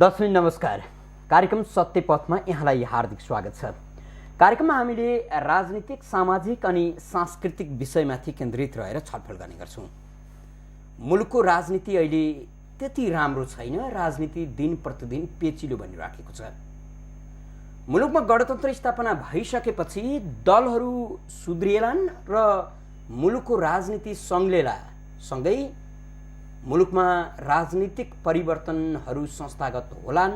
दर्शक नमस्कार। कार्यक्रम सत्यपथमा यहाँलाई हार्दिक स्वागत छ। कार्यक्रममा हामीले राजनीतिक, सामाजिक अनि सांस्कृतिक विषयमाथि केन्द्रित रहेर छलफल गर्ने गर्छौं। मुलुकको राजनीति अहिले त्यति राम्रो छैन। राजनीति दिन प्रतिदिन पेचिलो बनिराखेको छ। मुलुकमा गणतन्त्र स्थापना भइसकेपछि दलहरू सुध्रिएलान् र मुलुकको राजनीति सङ्ग्लेला। सँगै मुलुकमा राजनीतिक परिवर्तनहरू संस्थागत होलान्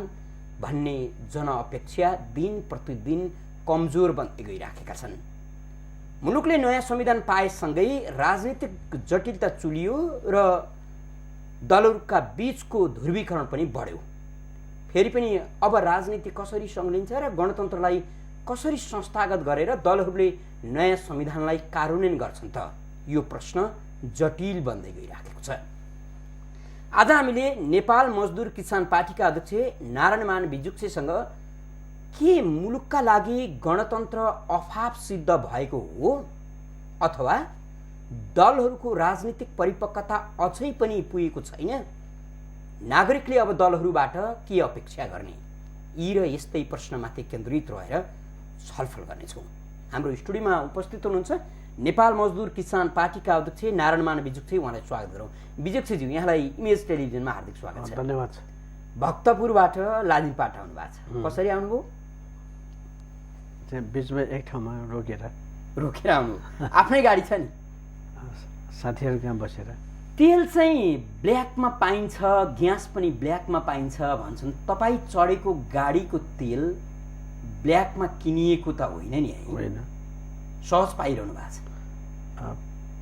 भन्ने जनअपेक्षा दिन प्रतिदिन कमजोर बन्दै गइराखेका छन्। मुलुकले नयाँ संविधान पाएसँगै राजनीतिक जटिलता चुलियो र दलहरूका बीचको ध्रुवीकरण पनि बढ्यो। फेरि पनि अब राजनीति कसरी सङ्ग्लिन्छ र गणतन्त्रलाई कसरी संस्थागत गरेर दलहरूले नयाँ संविधानलाई कार्यान्वयन गर्छन् त, यो प्रश्न जटिल बन्दै गइराखेको छ। आज हामीले नेपाल मजदुर किसान पार्टीका अध्यक्ष नारायणमान विजुक्सेसँग के मुलुकका लागि गणतन्त्र अफाप सिद्ध भएको हो अथवा दलहरूको राजनीतिक परिपक्वता अझै पनि पुगेको छैन, नागरिकले अब दलहरूबाट के अपेक्षा गर्ने, यी र यस्तै प्रश्नमाथि केन्द्रित रहेर छलफल गर्नेछौँ। हाम्रो स्टुडियोमा उपस्थित हुनुहुन्छ नेपाल मजदुर किसान पार्टीका अध्यक्ष नारायणमान विजुक्से। उहाँलाई स्वागत गरौँ। विजुक्सेज्यू, यहाँलाई इमेज टेलिभिजनमा हार्दिक स्वागत छ। धन्यवाद। भक्तपुरबाट लालिमपाट आउनु भएको छ, कसरी आउनुभयो? बिचमा एक ठाउँमा रोकेर आउनु। आफ्नै गाडी छ नि? साथीहरू कहाँ बसेर। तेल चाहिँ ब्ल्याकमा पाइन्छ, ग्यास पनि ब्ल्याकमा पाइन्छ भन्छन्। तपाईँ चढेको गाडीको तेल ब्ल्याकमा किनिएको त होइन नि? होइन, सहज पाइरहनु भएको छ?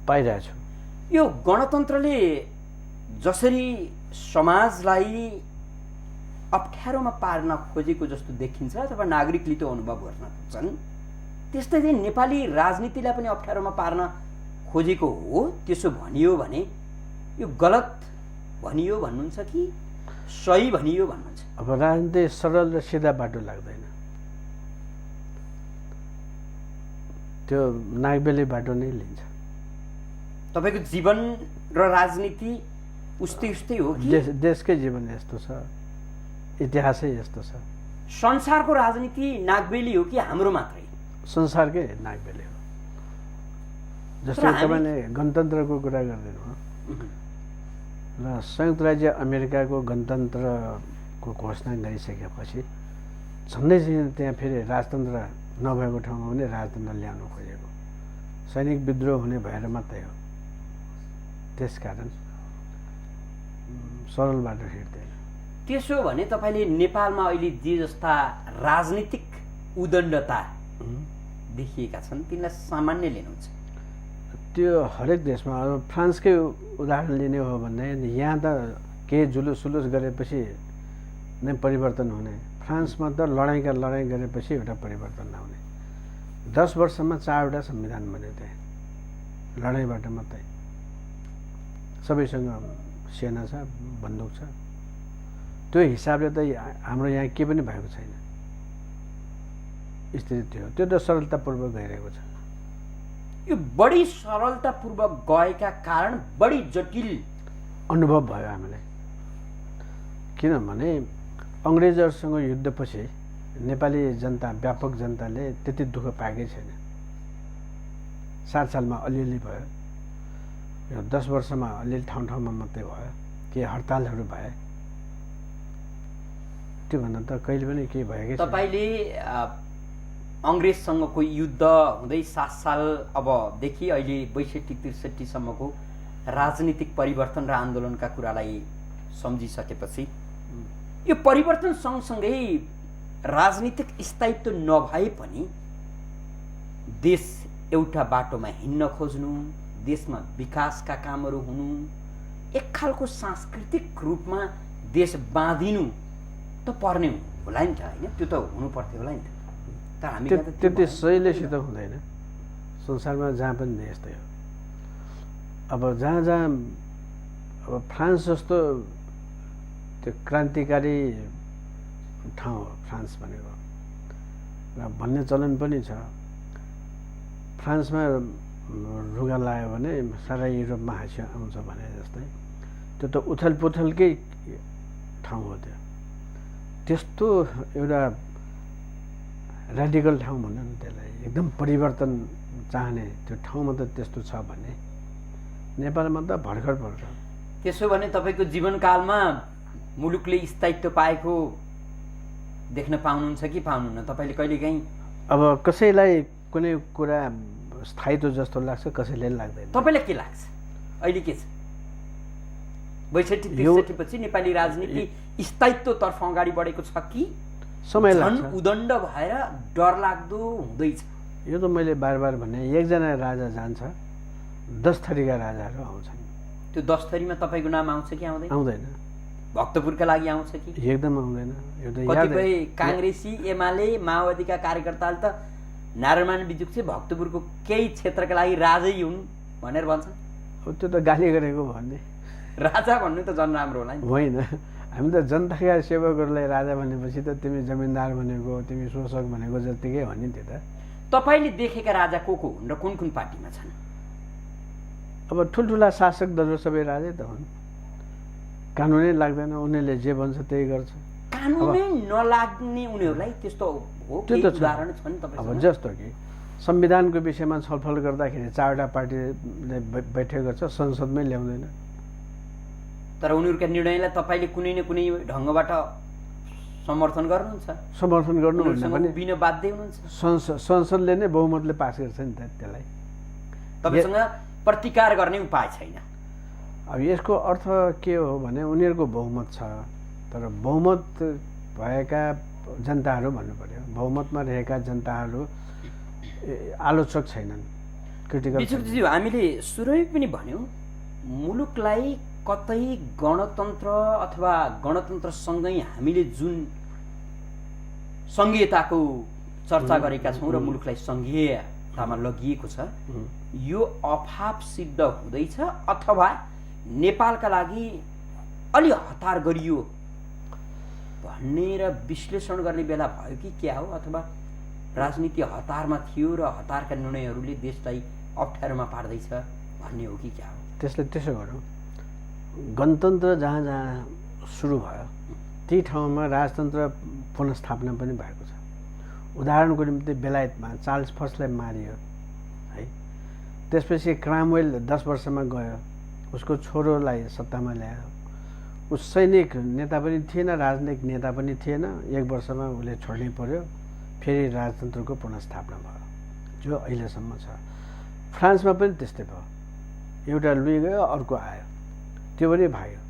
पाइरहेको छु। यो गणतन्त्रले जसरी समाजलाई अप्ठ्यारोमा पार्न खोजेको जस्तो देखिन्छ अथवा नागरिकले त्यो अनुभव गर्न सक्छन्, त्यस्तै चाहिँ नेपाली राजनीतिलाई पनि अप्ठ्यारोमा पार्न खोजेको हो। त्यसो भनियो भने यो गलत भनियो भन्नुहुन्छ कि सही भनियो भन्नुहुन्छ? अब राजनीति सरल र सिधा बाटो लाग्दैन, त्यो नागबेली बाटो नै लिन्छ। तपाईँको जीवन र राजनीति उस्तै उस्तै हो कि? देशकै जीवन यस्तो छ, इतिहासै यस्तो छ। संसारको राजनीति नागबेली हो कि हाम्रो मात्रै? संसारकै नागबेली हो। जस्तै तपाईँले गणतन्त्रको कुरा गरिदिनु र संयुक्त राज्य अमेरिकाको गणतन्त्रको घोषणा गरिसकेपछि झन्डै त्यहाँ फेरि राजतन्त्र नभएको ठाउँमा पनि राजतन्त्र ल्याउनु खोजेको, सैनिक विद्रोह हुने भएर मात्रै हो। त्यसकारण सरल बाटो हिँड्दैन। त्यसो भने तपाईँले नेपालमा अहिले जे जस्ता राजनीतिक उदण्डता देखिएका छन् तिनलाई सामान्य लिनुहुन्छ? त्यो हरेक देशमा। अब फ्रान्सकै उदाहरण लिने हो भने यहाँ त केही जुलुस गरेपछि नै परिवर्तन हुने, फ्रान्समा त लडाइँ गरेपछि एउटा परिवर्तन नहुने। 10 वर्षमा 4वटा संविधान बन्यो त्यहाँ, लडाइँबाट मात्रै। सबैसँग सेना छ, बन्दुक छ। त्यो हिसाबले त हाम्रो यहाँ के पनि भएको छैन। स्थिति थियो, त्यो त सरलतापूर्वक गइरहेको छ। यो बढी सरलतापूर्वक गएका कारण बढी जटिल अनुभव भयो हामीलाई। किनभने अङ्ग्रेजहरूसँग युद्धपछि नेपाली जनता, व्यापक जनताले त्यति दुःख पाएकै छैन। 7 सालमा अलिअलि भयो, यो 10 वर्षमा अलिअलि ठाउँमा मात्रै भयो। केही हडतालहरू भए, त्योभन्दा त कहिले पनि केही भएकै छैन। तपाईँले अङ्ग्रेजसँगको युद्ध हुँदै 7 साल अबदेखि अहिले 62-63 सम्मको राजनीतिक परिवर्तन र आन्दोलनका कुरालाई सम्झिसकेपछि यो परिवर्तन सँगसँगै राजनीतिक स्थायित्व नभए पनि देश एउटा बाटोमा हिँड्न खोज्नु, देशमा विकासका कामहरू हुनु, एक खालको सांस्कृतिक रूपमा देश बाँधिनु त पर्ने होला नि त, होइन? त्यो त हुनु पर्थ्यो होला नि त। तर हामी त्यति सहिलेसित हुँदैन। संसारमा जहाँ पनि यस्तै हो। अब जहाँ अब फ्रान्स जस्तो त्यो क्रान्तिकारी ठाउँ हो फ्रान्स भनेको, र भन्ने चलन पनि छ फ्रान्समा रुगा लगायो भने सारा युरोपमा हाँस्यो आउँछ भने जस्तै। त्यो त उथलपुथलकै ठाउँ हो त्यो। त्यस्तो एउटा रेडिकल ठाउँ भन्नु न त्यसलाई, एकदम परिवर्तन चाहने त्यो ठाउँमा त त्यस्तो छ भने नेपालमा त भर्खर त्यसो भने तपाईँको जीवनकालमा मुलुकले स्थायित्व पाएको देख्न पाउनुहुन्छ कि पाउनुहुन्न? तपाईँले कहिलेकाहीँ अब कसैलाई कुनै कुरा स्थायित्व जस्तो लाग्छ, कसैले लाग्दैन। तपाईँलाई के लाग्छ अहिले के छ? 62-63 पछि नेपाली राजनीति स्थायित्वतर्फ अगाडि बढेको छ कि समय लाग्छ, उदण्ड भएर डरलाग्दो हुँदैछ? यो त मैले बार भने एकजना राजा जान्छ, 10 थरीका राजाहरू आउँछन्। त्यो 10 थरीमा तपाईँको नाम आउँछ कि आउँदैन? आउँदैन। भक्तपुरका लागि आउँछ कि? एकदम आउँदैन। यो त कतिपय काङ्ग्रेसी एमाले माओवादीका कार्यकर्ताले त नारायण बिजुक चाहिँ भक्तपुरको केही क्षेत्रका लागि राजै हुन् भनेर भन्छन्। त्यो त गाली गरेको भन्ने, राजा भन्नु त झन् राम्रो होला नि। होइन, हामी त जनताका सेवकहरूलाई राजा भनेपछि त तिमी जमिनदार भनेको, तिमी शोषक भनेको जत्तिकै हो नि। त्यो त तपाईँले देखेका राजा को हुन् र कुन कुन पार्टीमा छन्? अब ठुल्ठुला शासक दलहरू सबै राजै त हुन्। कानुनै लाग्दैन, उनीहरूले जे भन्छ त्यही गर्छ। कानुनै नलाग्ने उनीहरूलाई त्यस्तो हो? त्यो त उदाहरण छ नि तपाईँ? अब जस्तो कि संविधानको विषयमा छलफल गर्दाखेरि 4वटा पार्टीले बैठक गर्छ, संसदमै ल्याउँदैन। तर उनीहरूका निर्णयलाई तपाईँले कुनै न कुनै ढङ्गबाट समर्थन गर्नुहुन्छ? समर्थन गर्नुहुन्छ भने बिन बाध्य हुनुहुन्छ? संसदले नै बहुमतले पास गर्छ नि त त्यसलाई। तपाईँसँग प्रतिकार गर्ने उपाय छैन। अब यसको अर्थ के हो भने उनीहरूको बहुमत छ, तर बहुमत भएका जनताहरू भन्नु पर्यो, बहुमतमा रहेका जनताहरू आलोचक छैनन्, क्रिटिकल। बिजुकज्यू, हामीले सुरुमै पनि भन्यौँ मुलुकलाई कतै गणतन्त्र अथवा गणतन्त्रसँगै हामीले जुन सङ्घीयताको चर्चा गरेका छौँ र मुलुकलाई सङ्घीयतामा लगिएको छ, यो अभाव सिद्ध हुँदैछ अथवा नेपालका लागि अलि हतार गरियो भन्ने र विश्लेषण गर्ने बेला भयो कि क्या हो? अथवा राजनीति हतारमा थियो र हतारका निर्णयहरूले देशलाई अप्ठ्यारोमा पार्दैछ भन्ने हो कि क्या हो? त्यसो गरौँ, गणतन्त्र जहाँ जहाँ सुरु भयो ती ठाउँमा राजतन्त्र पुनर्स्थापना पनि भएको छ। उदाहरणको निम्ति बेलायतमा चार्ल्स फर्स्टलाई मारियो है, त्यसपछि क्रामवेल 10 वर्षमा गयो, उसको छोरोलाई सत्तामा ल्यायो। उस सैनिक नेता पनि थिएन, राजनैतिक नेता पनि थिएन, 1 वर्षमा उसले छोड्नै पर्यो। फेरि राजतन्त्रको पुनर्स्थापना भयो जो अहिलेसम्म छ। फ्रान्समा पनि त्यस्तै भयो, एउटा लुई गयो, अर्को आयो, त्यो पनि भाग्यो,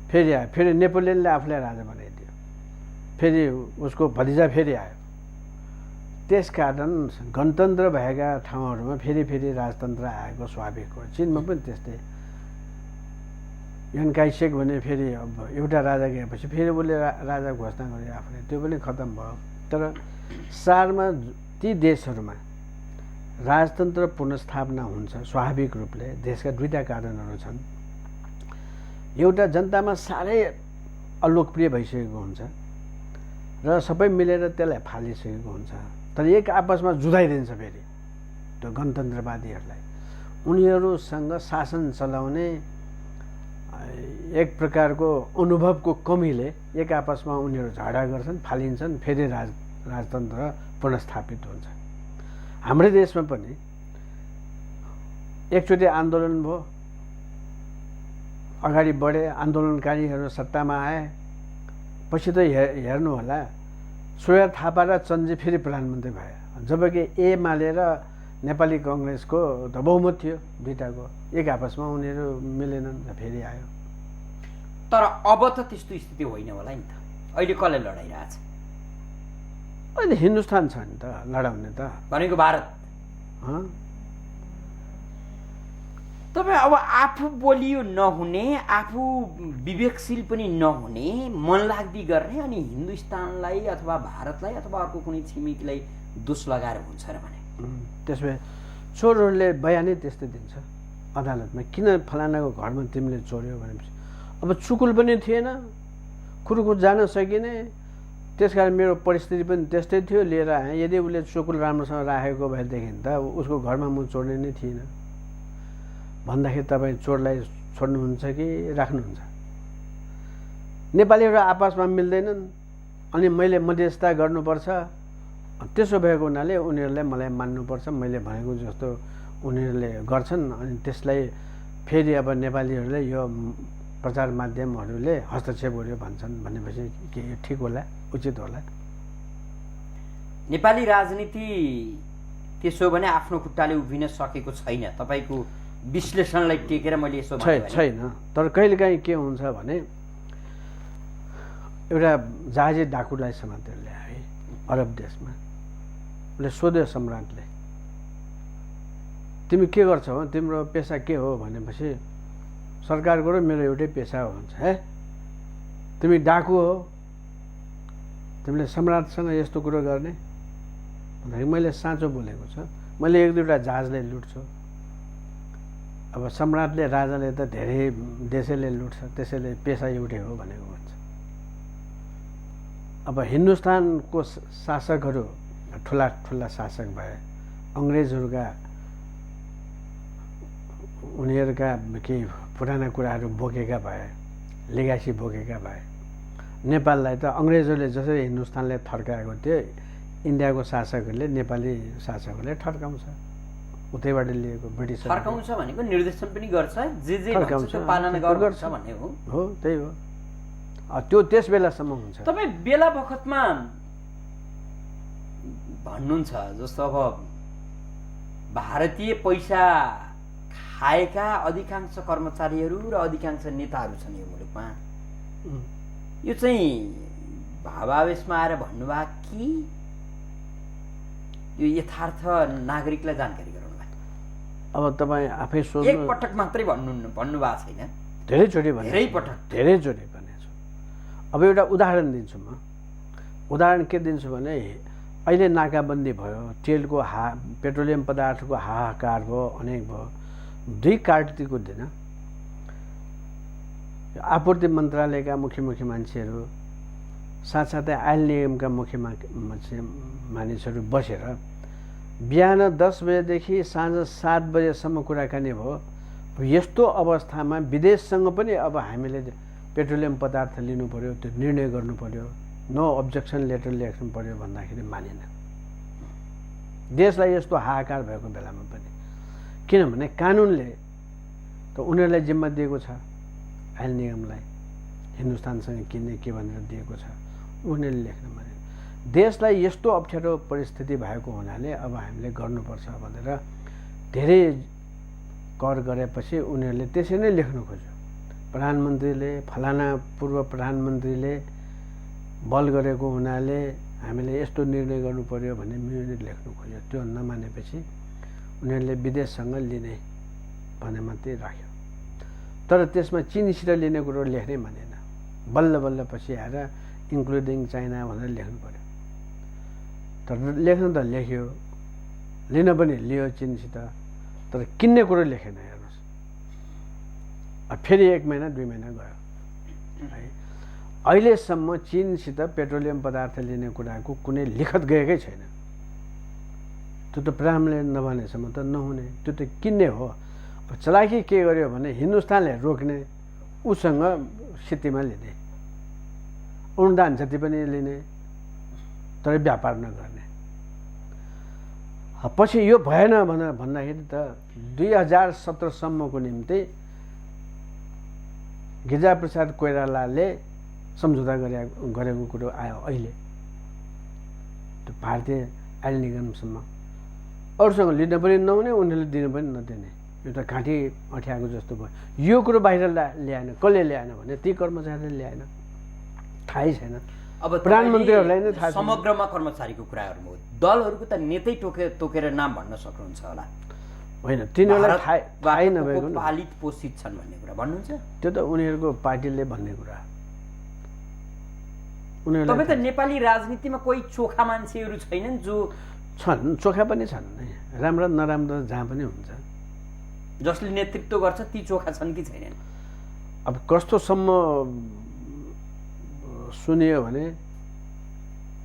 फेरि आयो, फेरि नेपोलियनले आफूलाई राजा बनाइदियो, फेरि उसको भतिजा फेरि आयो। त्यसकारण गणतन्त्र भएका ठाउँहरूमा फेरि राजतन्त्र आएको स्वाभाविक हो। चीनमा पनि त्यस्तै, यान काइसेक भने फेरि अब एउटा राजा गएपछि फेरि उसले राजा घोषणा गरे आफूले, त्यो पनि खत्तम भयो। तर सारमा ती देशहरूमा राजतन्त्र पुनर्स्थापना हुन्छ स्वाभाविक रूपले, देशका 2टा कारणहरू छन्। एउटा जनतामा साह्रै अलोकप्रिय भइसकेको हुन्छ र सबै मिलेर त्यसलाई फालिसकेको हुन्छ, तर एक आपसमा जुधाइदिन्छ फेरि त्यो गणतन्त्रवादीहरूलाई। उनीहरूसँग शासन चलाउने एक प्रकारको अनुभवको कमीले एक आपसमा उनीहरू झगडा गर्छन्, फालिन्छन्, फेरि राजतन्त्र पुनर्स्थापित हुन्छ। हाम्रै देशमा पनि एकचोटि आन्दोलन भयो, अगाडि बढे, आन्दोलनकारीहरू सत्तामा आए, पछि त हेर्नु होला सोया थापा र चन्द्रजी फेरि प्रधानमन्त्री भए, जबकि एमाले र नेपाली कङ्ग्रेसको त बहुमत थियो 2टाको, एक आपसमा उनीहरू मिलेनन्, फेरि आयो। तर अब त त्यस्तो स्थिति होइन होला नि त। अहिले कसले लडाइरहेछ? अहिले हिन्दुस्तान छ नि त लडाउने त, भनेको भारत। तपाईँ अब आफू बलियो नहुने, आफू विवेकशील पनि नहुने, मनलाग्दी गर्ने, अनि हिन्दुस्तानलाई अथवा भारतलाई अथवा अर्को कुनै छिमेकीलाई दोष लगाएर हुन्छ र भने त्यसमा चोरहरूले बयानै त्यस्तै दिन्छ अदालतमा, किन फलानाको घरमा तिमीले चोर्यो भनेपछि अब चुकुल पनि थिएन, खुरुखु जान सकिने, त्यसकारण मेरो परिस्थिति पनि त्यस्तै थियो, लिएर आएँ। यदि उसले चुकुल राम्रोसँग राखेको भएदेखि त उसको घरमा म चोर्ने नै थिइनँ भन्दाखेरि तपाईँ चोरलाई छोड्नुहुन्छ कि राख्नुहुन्छ? नेपालीहरू आपसमा मिल्दैनन्, अनि मैले मध्यस्थता गर्नुपर्छ, त्यसो भएको हुनाले उनीहरूले मलाई मान्नुपर्छ, मैले भनेको जस्तो उनीहरूले गर्छन्। अनि त्यसलाई फेरि अब नेपालीहरूले यो प्रचार माध्यमहरूले हस्तक्षेप गर्यो भन्छन् भनेपछि के यो ठिक होला, उचित होला? नेपाली राजनीति त्यसो भने आफ्नो खुट्टाले उभिन सकेको छैन तपाईँको विश्लेषणलाई टेकेर मैले यसो छैन। तर कहिलेकाहीँ के हुन्छ भने एउटा जहाजी डाकुलाई समातेर ल्यायो है अरब देशमा, उसले सोध्यो सम्राटले, तिमी के गर्छौ, तिम्रो पेसा के हो भनेपछि सरकारको र मेरो एउटै पेसा हो भन्छ। हे तिमी डाकु हो, तिमीले सम्राटसँग यस्तो कुरो गर्ने? भन्दाखेरि मैले साँचो बोलेको छु, मैले एक दुईवटा जहाजलाई लुट्छु। अब सम्राटले राजाले त धेरै देशैले लुट्छ, त्यसैले पेसा एउटै हो भनेको भन्छ। अब हिन्दुस्तानको शासकहरू ठुला ठुला शासक भए, अङ्ग्रेजहरूका उनीहरूका केही पुराना कुराहरू बोकेका भए, लेगासी बोकेका भए, नेपाललाई त अङ्ग्रेजहरूले जसरी हिन्दुस्तानले थर्काएको थियो, इन्डियाको शासकहरूले नेपाली शासकहरूले थर्काउँछ। उतैबाट लिएको ब्रिटिस थर्काउँछ भनेको निर्देशन पनि गर्छ, जे भन्छ त्यो पालना गर्छ भन्ने हो। त्यही हो। त्यो त्यस बेलासम्म हुन्छ। तपाईँ बेला बखतमा भन्नुहुन्छ जस्तो अब भारतीय पैसा खाएका अधिकांश कर्मचारीहरू र अधिकांश नेताहरू छन् यो मुलुकमा, यो चाहिँ भावावेशमा आएर भन्नुभयो कि यो यथार्थ नागरिकलाई जानकारी गराउनु भयो? अब तपाईँ आफै सोच्नु। एक पटक मात्रै भन्नुभएको छैन, धेरैचोटि धेरैचोटि भनेको छु। अब एउटा उदाहरण दिन्छु म। उदाहरण के दिन्छु भने अहिले नाकाबन्दी भयो, तेलको पेट्रोलियम पदार्थको हाहाकार भयो, अनेक भयो। 2 कार्तिकको दिन आपूर्ति मन्त्रालयका मुख्य मान्छेहरू साथसाथै आयल निगमका मुख्य मानिसहरू बसेर बिहान 10 बजेदेखि साँझ 7 बजेसम्म कुराकानी भयो। यस्तो अवस्थामा विदेशसँग पनि अब हामीले पेट्रोलियम पदार्थ लिनु पर्यो, त्यो निर्णय गर्नु पर्यो, नो अब्जेक्सन लेटर लेख्नु पर्यो भन्दाखेरि मानेन। देशलाई यस्तो हाहाकार भएको बेलामा पनि, किनभने कानुनले त उनीहरूलाई जिम्मा दिएको छ, आयल निगमलाई हिन्दुस्तानसँग किन्ने के भनेर दिएको छ, उनीहरूले लेख्न मानेन। देशलाई यस्तो अप्ठ्यारो परिस्थिति भएको हुनाले अब हामीले गर्नुपर्छ भनेर धेरै कर गरेपछि उनीहरूले त्यसै नै लेख्नु खोज्यो। प्रधानमन्त्रीले, फलाना पूर्व प्रधानमन्त्रीले बल गरेको हुनाले हामीले यस्तो निर्णय गर्नु पर्यो भन्ने उनीहरूले लेख्नु खोज्यो। त्यो नमानेपछि उनीहरूले विदेशसँग लिने भने मात्रै राख्यो। तर त्यसमा चीनसित लिने कुरो लेख्नै मानेन। बल्ल बल्ल पछि आएर इन्क्लुडिङ चाइना भनेर लेख्नु पर्यो। तर लेख्न त लेख्यो, लिन पनि लियो चीनसित, तर किन्ने कुरो लेखेन। हेर्नुहोस्, फेरि 1 महिना 2 महिना गयो है, अहिलेसम्म चीनसित पेट्रोलियम पदार्थ लिने कुराको कुनै लिखत गएकै छैन। त्यो त प्रधानमन्त्रीले नभनेसम्म त नहुने, त्यो त किन्ने हो। अब चलाकी के गर्यो भने हिन्दुस्तानले रोक्ने, उसँग स्थितिमा लिने, अनुदान जति पनि लिने, तर व्यापार नगर्ने। पछि यो भएन भनेर भन्दाखेरि त 2017सम्मको निम्ति गिरिजाप्रसाद कोइरालाले सम्झौता गरेको कुरो आयो। अहिले त्यो भारतीय आयल निगमसम्म अरूसँग लिन पनि नहुने, उनीहरूले दिन पनि नदिने, यो त घाँटी अँठ्याएको जस्तो भयो। यो कुरो बाहिर ल्याएन। कसले ल्याएन भने ती कर्मचारीले ल्याएन, थाहै छैन। अब प्रधानमन्त्रीहरूलाई नै थाहा छ। समग्रमा कर्मचारीको कुरा गर्नु हो, दलहरूको त नेतै तोकेर नाम भन्न सक्नुहुन्छ होला। होइन, तिनीहरूलाई थाहै नभएको पालित पोषित छन् भन्ने कुरा भन्नुहुन्छ। त्यो त उनीहरूको पार्टीले भन्ने कुरा। तपाईँ त नेपाली राजनीतिमा कोही चोखा मान्छेहरू छैनन् जो छन्? चोखा पनि छन्, राम्रो नराम्रो जहाँ पनि हुन्छ। जसले नेतृत्व गर्छ ती चोखा छन् कि छैनन्? अब कस्तोसम्म सुनियो भने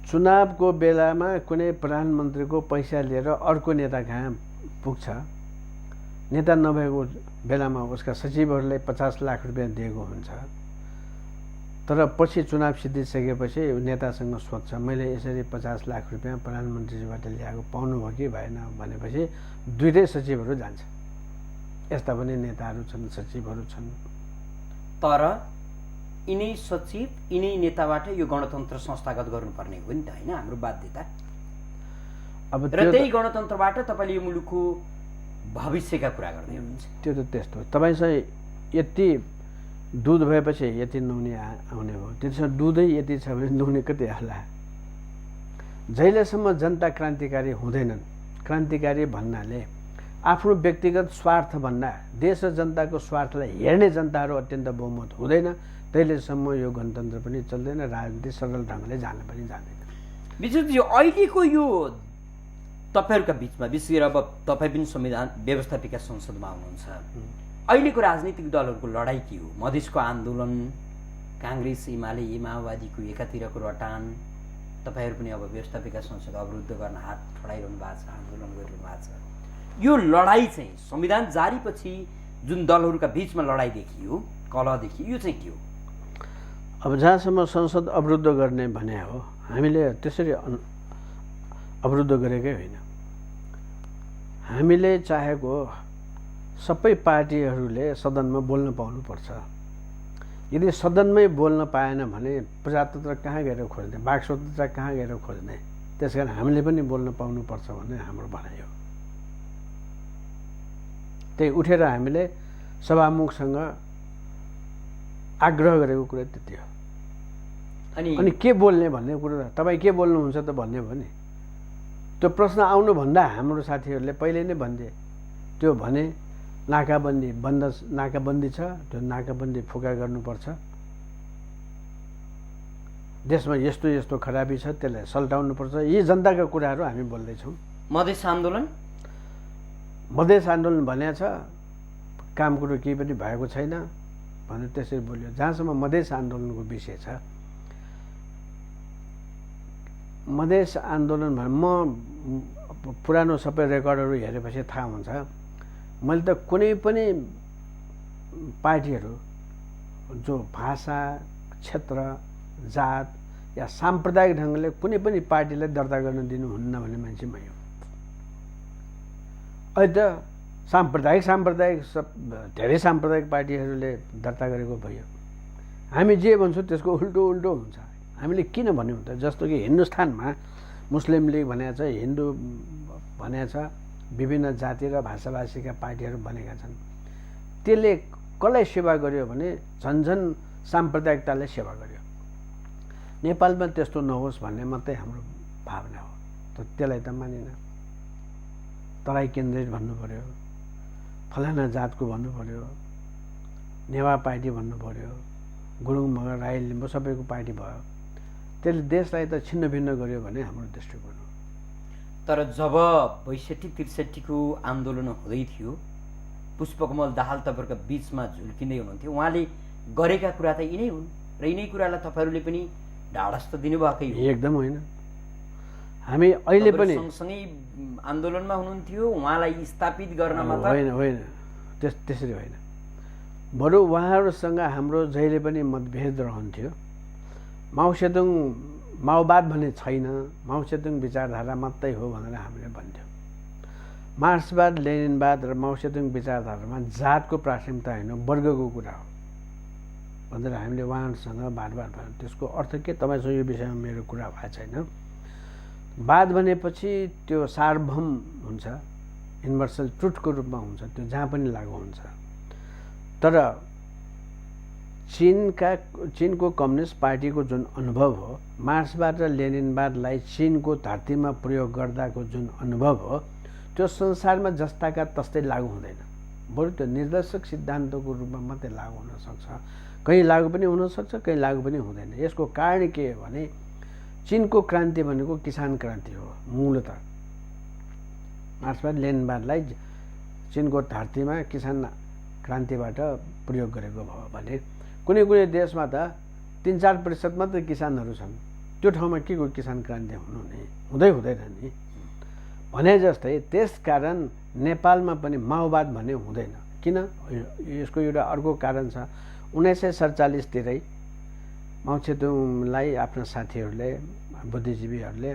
चुनावको बेलामा कुनै प्रधानमन्त्रीको पैसा लिएर अर्को नेता कहाँ पुग्छ, नेता नभएको बेलामा उसका सचिवहरूलाई 50 लाख रुपियाँ दिएको हुन्छ, तर पछि चुनाव सिद्धिसकेपछि नेतासँग सोध्छ मैले यसरी 50 लाख रुपियाँ प्रधानमन्त्रीजीबाट ल्याएको पाउनुभयो कि भएन भनेपछि दुईटै सचिवहरू जान्छ। यस्ता पनि नेताहरू छन्, सचिवहरू छन्। तर यिनै सचिव यिनै नेताबाट यो गणतन्त्र संस्थागत गर्नुपर्ने हो नि त, होइन हाम्रो बाध्यता। अब र त्यही गणतन्त्रबाट तपाईँले यो मुलुकको भविष्यका कुरा गर्दै हुनुहुन्छ। त्यो त त्यस्तो हो। तपाईँसँग यति दुध भएपछि यति नुहाउने आउने हो, त्यसमा दुधै यति छ भने नुहाउने कति होला। जहिलेसम्म जनता क्रान्तिकारी हुँदैनन्, क्रान्तिकारी भन्नाले आफ्नो व्यक्तिगत स्वार्थ भन्दा देश र जनताको स्वार्थलाई हेर्ने जनताहरू अत्यन्त बहुमत हुँदैन, तहिलेसम्म यो गणतन्त्र पनि चल्दैन, राजनीति सरल ढङ्गले जान पनि जाँदैन। विशेष यो अहिलेको यो तपाईँहरूका बिचमा, विशेष गरी अब तपाईँ पनि संविधान व्यवस्थापिका संसदमा हुनुहुन्छ, अहिलेको राजनीतिक दलहरूको लडाइँ के हो? मधेसको आन्दोलन, काङ्ग्रेस एमाले माओवादीको एकातिरको रटान, तपाईँहरू पनि अब व्यवस्थापिका संसद अवरुद्ध गर्न हात ठडाइरहनु भएको छ, आन्दोलन गरिरहनु भएको छ। यो लडाइँ चाहिँ संविधान जारीपछि जुन दलहरूका बिचमा लडाइँ देखियो, कलह देखियो, यो चाहिँ के हो? अब जहाँसम्म संसद अवरुद्ध गर्ने भने हो, हामीले त्यसरी अवरुद्ध गरेकै होइन। हामीले चाहेको सबै पार्टीहरूले सदनमा बोल्न पाउनुपर्छ। यदि सदनमै बोल्न पाएन भने प्रजातन्त्र कहाँ गएर खोज्ने, वाक स्वतन्त्रता कहाँ गएर खोज्ने? त्यसकारण हामीले पनि बोल्न पाउनुपर्छ भन्ने हाम्रो भनाइ हो। त्यही उठेर हामीले सभामुखसँग आग्रह गरेको कुरा त्यति हो। अनि के बोल्ने भन्ने कुरो, तपाईँ के बोल्नुहुन्छ त भन्ने भयो नि, त्यो प्रश्न आउनुभन्दा हाम्रो साथीहरूले पहिले नै भनिदिए। त्यो भने नाकाबन्दी छ, त्यो नाकाबन्दी फुका गर्नुपर्छ, देशमा यस्तो यस्तो खराबी छ त्यसलाई सल्टाउनुपर्छ, यी जनताका कुराहरू हामी बोल्दैछौँ। मधेस आन्दोलन भनेको छ, काम कुरो केही पनि भएको छैन भनेर त्यसरी बोल्यो। जहाँसम्म मधेस आन्दोलनको विषय छ, मधेस आन्दोलन भने म पुरानो सबै रेकर्डहरू हेरेपछि थाहा हुन्छ, मैले त कुनै पनि पार्टीहरू जो भाषा, क्षेत्र, जात या साम्प्रदायिक ढङ्गले कुनै पनि पार्टीलाई दर्ता गर्न दिनुहुन्न भन्ने मान्छे मै हो। अहिले त साम्प्रदायिक धेरै साम्प्रदायिक पार्टीहरूले दर्ता गरेको भयो। हामी जे भन्छौँ त्यसको उल्टो हुन्छ। हामीले किन भन्यौँ त? जस्तो कि हिन्दुस्तानमा मुस्लिम लिग भनेको छ, हिन्दू भनेको छ, विभिन्न जाति र भाषाभाषीका पार्टीहरू बनेका छन्। त्यसले कसलाई सेवा गर्यो भने झन्झन साम्प्रदायिकताले सेवा गर्यो। नेपालमा त्यस्तो नहोस् भन्ने मात्रै हाम्रो भावना हो। त्यसलाई त मानेन। तराई केन्द्रित भन्नु पर्यो, फलाना जातको भन्नु पर्यो, नेवा पार्टी भन्नु पर्यो, गुरुङ मगर राई लिम्बू सबैको पार्टी भयो। त्यसले देशलाई त छिन्न भिन्न गर्यो भने हाम्रो दृष्टिकोण हो। तर जब ६२-६३ को आन्दोलन हुँदै थियो, पुष्पकमल दाहाल तपाईँहरूका बिचमा झुल्किँदै हुनुहुन्थ्यो, उहाँले गरेका कुरा त यिनै हुन् र यिनै कुरालाई तपाईँहरूले पनि ढाडस त दिनुभएकै हो। एकदम होइन। हामी अहिले पनि सँगसँगै आन्दोलनमा हुनुहुन्थ्यो, उहाँलाई स्थापित गर्नमा त होइन त्यसरी होइन। बरु उहाँहरूसँग हाम्रो जहिले पनि मतभेद रहन्थ्यो। माओसेतुङ माओवाद भन्ने छैन, माओसेतुङ विचारधारा मात्रै हो भनेर हामीले भन्थ्यौँ। मार्क्सवाद, लेनिनवाद र माओसेतुङ विचारधारामा जातको प्राथमिकता होइन, वर्गको कुरा हो भनेर हामीले उहाँहरूसँग बार भन्यौँ। त्यसको अर्थ के? तपाईँसँग यो विषयमा मेरो कुरा भएको छैन। वाद भनेपछि त्यो सार्वभौम हुन्छ, युनिभर्सल ट्रुथको रूपमा हुन्छ, त्यो जहाँ पनि लागू हुन्छ। तर चीनको कम्युनिस्ट पार्टीको जुन अनुभव हो, मार्क्सवाद र लेनिनवादलाई चीनको धरतीमा प्रयोग गर्दाको जुन अनुभव हो, त्यो संसारमा जस्ताका तस्तै लागू हुँदैन। बरु त्यो निर्देशक सिद्धान्तको रूपमा मात्रै लागू हुनसक्छ। कहीँ लागू पनि हुनसक्छ, कहीँ लागू पनि हुँदैन। यसको कारण के हो भने चीनको क्रान्ति भनेको किसान क्रान्ति हो। मूलतः मार्क्सवाद लेनिनवादलाई चीनको धरतीमा किसान क्रान्तिबाट प्रयोग गरेको भयो भने कुनै देशमा त 3-4% मात्रै किसानहरू छन्, त्यो ठाउँमा के को किसान क्रान्ति हुनु नि? हुँदैन नि भने जस्तै। त्यसकारण नेपालमा पनि माओवाद भन्ने हुँदैन। किन? यसको एउटा अर्को कारण छ। 1947 तिरै माओ त्से-तुङलाई आफ्ना साथीहरूले बुद्धिजीवीहरूले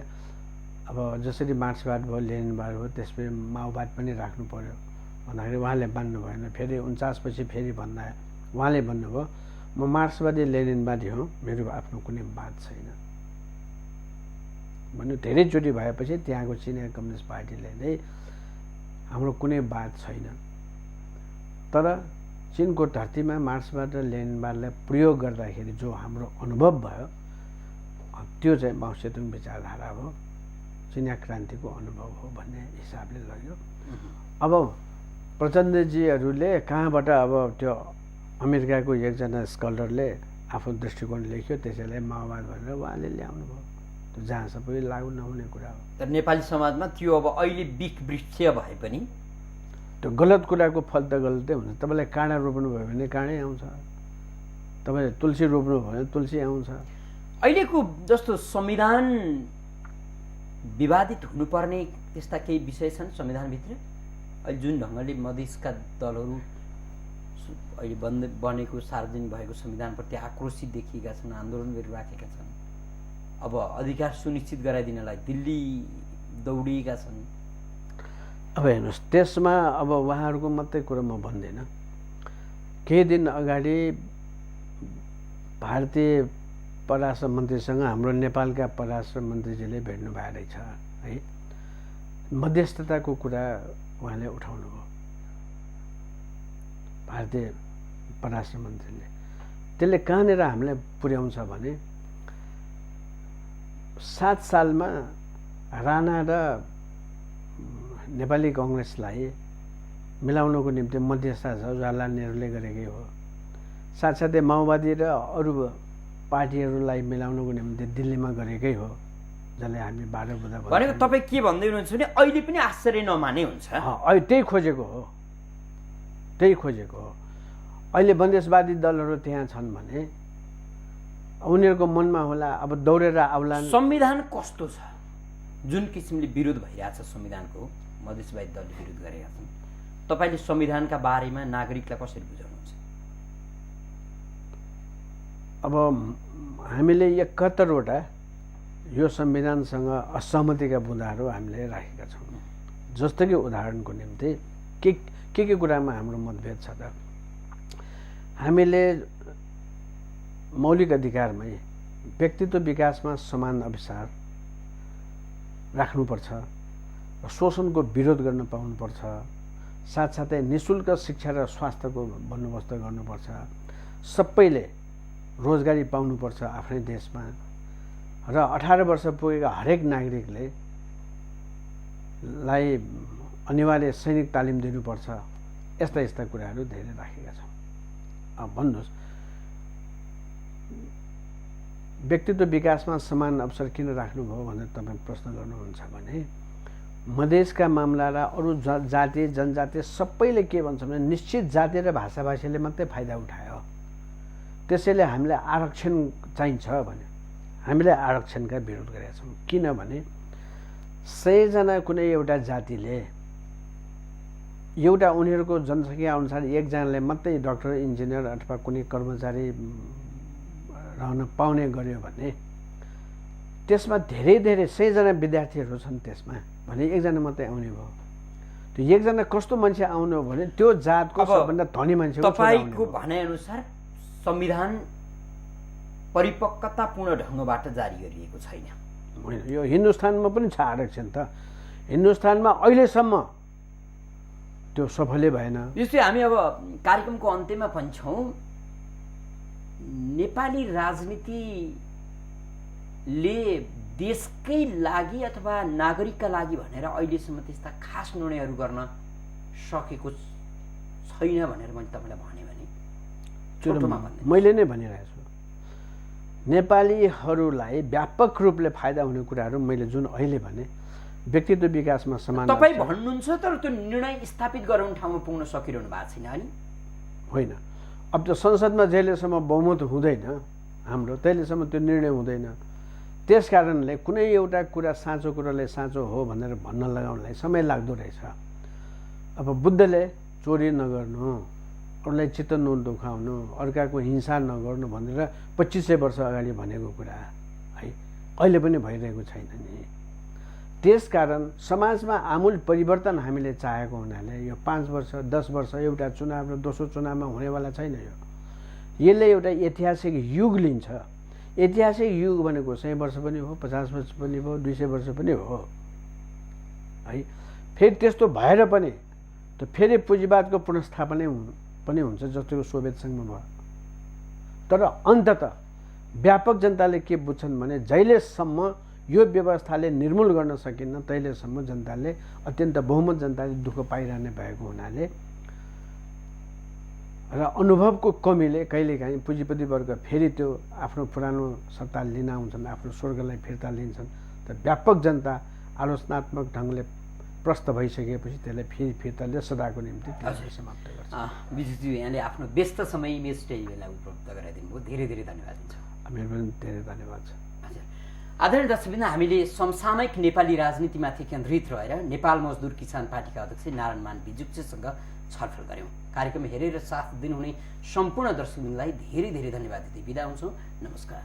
अब जसरी मार्क्सवाद भयो लेनिनवाद भयो त्यसपछि माओवाद पनि राख्नु पर्यो भन्दाखेरि उहाँले मान्नु भएन। फेरि 49 पछि फेरि भन्दा उहाँले भन्नुभयो म मार्क्सवादी लेनिनवादी हुँ, मेरो आफ्नो कुनै वाद छैन भन्नु। धेरैचोटि भएपछि त्यहाँको चिनिया कम्युनिस्ट पार्टीले नै हाम्रो कुनै वाद छैन, तर चिनको धरतीमा मार्क्सवाद र लेनिनवादलाई प्रयोग गर्दाखेरि जो हाम्रो अनुभव भयो त्यो चाहिँ माओ त्से-तुङ विचारधारा हो, चिनिया क्रान्तिको अनुभव हो भन्ने हिसाबले लग्यो। अब प्रचण्डजीहरूले कहाँबाट अब त्यो अमेरिकाको एकजना स्कलरले आफ्नो दृष्टिकोण लेख्यो, त्यसैलाई माओवाद भनेर उहाँले ल्याउनु भयो। त्यो जहाँ सबै लागू नहुने कुरा हो। तर नेपाली समाजमा त्यो अब अहिले बिख वृक्ष भए पनि त्यो गलत कुराको फल त गलतै हुन्छ। तपाईँलाई काँडा रोप्नु भयो भने काँडै आउँछ, तपाईँले तुलसी रोप्नु भयो भने तुलसी आउँछ। अहिलेको जस्तो संविधान विवादित हुनुपर्ने त्यस्ता केही विषय छन् संविधानभित्र? अहिले जुन ढङ्गले मधेसका दलहरू अहिले बनेको सार्वजनिक भएको संविधानप्रति आक्रोशित देखिएका छन्, आन्दोलन गरिराखेका छन्, अब अधिकार सुनिश्चित गराइदिनलाई दिल्ली दौडिएका छन्। अब हेर्नुहोस्, त्यसमा अब उहाँहरूको मात्रै कुरो म भन्दिनँ। केही दिन अगाडि भारतीय परराष्ट्र मन्त्रीसँग हाम्रो नेपालका परराष्ट्र मन्त्रीजीले भेट्नु भएको रहेछ है। मध्यस्थताको कुरा उहाँले उठाउनु भयो भारतीय परराष्ट्र मन्त्रीले। त्यसले कहाँनिर हामीलाई पुर्याउँछ भने 7 सालमा राणा र नेपाली कङ्ग्रेसलाई मिलाउनको निम्ति मध्यस्थता छ जवाहरलाल नेहरूले गरेकै हो। साथसाथै माओवादी र अरू पार्टीहरूलाई मिलाउनको निम्ति दिल्लीमा गरेकै हो, जसले हामी 12 बुँदा भनेको। तपाईँ के भन्दै हुनुहुन्छ भने अहिले पनि आश्चर्य नमाने हुन्छ। अहिले त्यही खोजेको हो, त्यही खोजेको हो। अहिले बन्देशवादी दलहरू त्यहाँ छन् भने उनीहरूको मनमा होला अब दौडेर आउलान्। संविधान कस्तो छ जुन किसिमले विरोध भइरहेछ संविधानको, मधेसवादी दलले विरोध गरेका छन्, तपाईँले संविधानका बारेमा नागरिकलाई कसरी बुझाउनुहुन्छ? अब हामीले 71 वटा यो संविधानसँग असहमतिका बुँदाहरू हामीले राखेका छौँ। जस्तो कि उदाहरणको निम्ति के कुरामा हाम्रो मतभेद छ त? हामीले मौलिक अधिकारमै व्यक्तित्व विकासमा समान अवसर राख्नुपर्छ, शोषणको विरोध गर्न पाउनुपर्छ, साथसाथै निःशुल्क शिक्षा र स्वास्थ्यको बन्दोबस्त गर्नुपर्छ, सबैले रोजगारी पाउनुपर्छ आफ्नै देशमा, र 18 वर्ष पुगेका हरेक नागरिकले अनिवार्य सैनिक तालिम दिनुपर्छ। यस्ता कुराहरू धेरै राखेका छौँ। अब भन्नुहोस्, व्यक्तित्व विकासमा समान अवसर किन राख्नुभयो भनेर तपाईँ प्रश्न गर्नुहुन्छ भने मधेसका मामला र अरू जाति जनजाति सबैले के भन्छ भने निश्चित जाति र भाषाभाषीले मात्रै फाइदा उठायो, त्यसैले हामीलाई आरक्षण चाहिन्छ भने हामीले आरक्षणका विरोध गरेका छौँ। किनभने 100 जना कुनै एउटा जातिले एउटा उनीहरूको जनसङ्ख्या अनुसार एकजनाले मात्रै डाक्टर इन्जिनियर अथवा कुनै कर्मचारी रहन पाउने गर्यो भने त्यसमा धेरै 100 जना विद्यार्थीहरू छन् त्यसमा भने एकजना मात्रै आउने भयो। त्यो एकजना कस्तो मान्छे आउनु हो भने त्यो जातको सबभन्दा धनी मान्छे। तपाईँको भनाइअनुसार संविधान परिपक्वतापूर्ण ढङ्गबाट जारी गरिएको छैन। होइन, यो हिन्दुस्तानमा पनि छ आरक्षण त। हिन्दुस्तानमा अहिलेसम्म त्यो सफलै भएन। जस्तै हामी अब कार्यक्रमको अन्त्यमा भन्छौँ नेपाली राजनीतिले देशकै लागि अथवा नागरिकका लागि भनेर अहिलेसम्म त्यस्ता खास निर्णयहरू गर्न सकेको छैन भनेर मैले तपाईँलाई भने मैले नै भनिरहेको छु। नेपालीहरूलाई व्यापक रूपले फाइदा हुने कुराहरू मैले जुन अहिले भने व्यक्तित्व विकासमा समान तपाईँ भन्नुहुन्छ, तर त्यो निर्णय स्थापित गराउने ठाउँमा पुग्न सकिरहनु भएको छैन अनि? होइन, अब त्यो संसदमा जहिलेसम्म बहुमत हुँदैन हाम्रो तहिलेसम्म त्यो निर्णय हुँदैन। त्यस कारणले कुनै एउटा कुरा साँचो कुरालाई साँचो हो भनेर भन्न लगाउनलाई समय लाग्दो रहेछ। अब बुद्धले चोरी नगर्नु, अरूलाई चित्त नदुखाउनु, अर्काको हिंसा नगर्नु भनेर 2500 वर्ष अगाडि भनेको कुरा है अहिले पनि भइरहेको छैन नि। त्यसकारण समाजमा आमूल परिवर्तन हामीले चाहेको हुनाले यो 5 वर्ष 10 वर्ष एउटा चुनाव र दोस्रो चुनावमा हुनेवाला छैन। यसले एउटा ऐतिहासिक युग लिन्छ। ऐतिहासिक युग भनेको 100 वर्ष पनि हो, 50 वर्ष पनि हो, 200 वर्ष पनि हो है। फेरि त्यस्तो भएर पनि त फेरि पुँजीवादको पुनर्स्थापना पनि हुन्छ जस्तो सोभियत सङ्घमा भयो। तर अन्ततः व्यापक जनताले के बुझ्छन् भने जहिलेसम्म यो व्यवस्थाले निर्मूल गर्न सकिन्न तहिलेसम्म जनताले अत्यन्त बहुमत जनताले दुःख पाइरहने भएको हुनाले र अनुभवको कमीले कहिलेकाहीँ पुँजीपति वर्ग फेरि त्यो आफ्नो पुरानो सत्ता लिन आउँछन्, आफ्नो स्वर्गलाई फिर्ता लिन्छन्। त व्यापक जनता आलोचनात्मक ढङ्गले प्रस्त भइसकेपछि त्यसलाई फेरि फिर्ताले सदाको निम्ति त्यसलाई समाप्त गर्छ। विजयज्यू, यहाँले आफ्नो व्यस्त समय इमेज टेलिभिजनलाई उपलब्ध गराइदिनु भयो, धेरै धेरै धन्यवाद दिन्छु। मेरो पनि धेरै धन्यवाद छ। हजुर, आदरणीय दर्शकवृन्द, हामीले समसामयिक नेपाली राजनीतिमाथि केन्द्रित रहेर नेपाल मजदुर किसान पार्टीका अध्यक्ष नारायणमान बिजुक्सेसँग छलफल गऱ्यौँ। कार्यक्रम हेरेर साथ दिनुहुने सम्पूर्ण दर्शकवृन्दलाई धेरै धेरै धन्यवाद दिँदै बिदा हुन्छौँ। नमस्कार।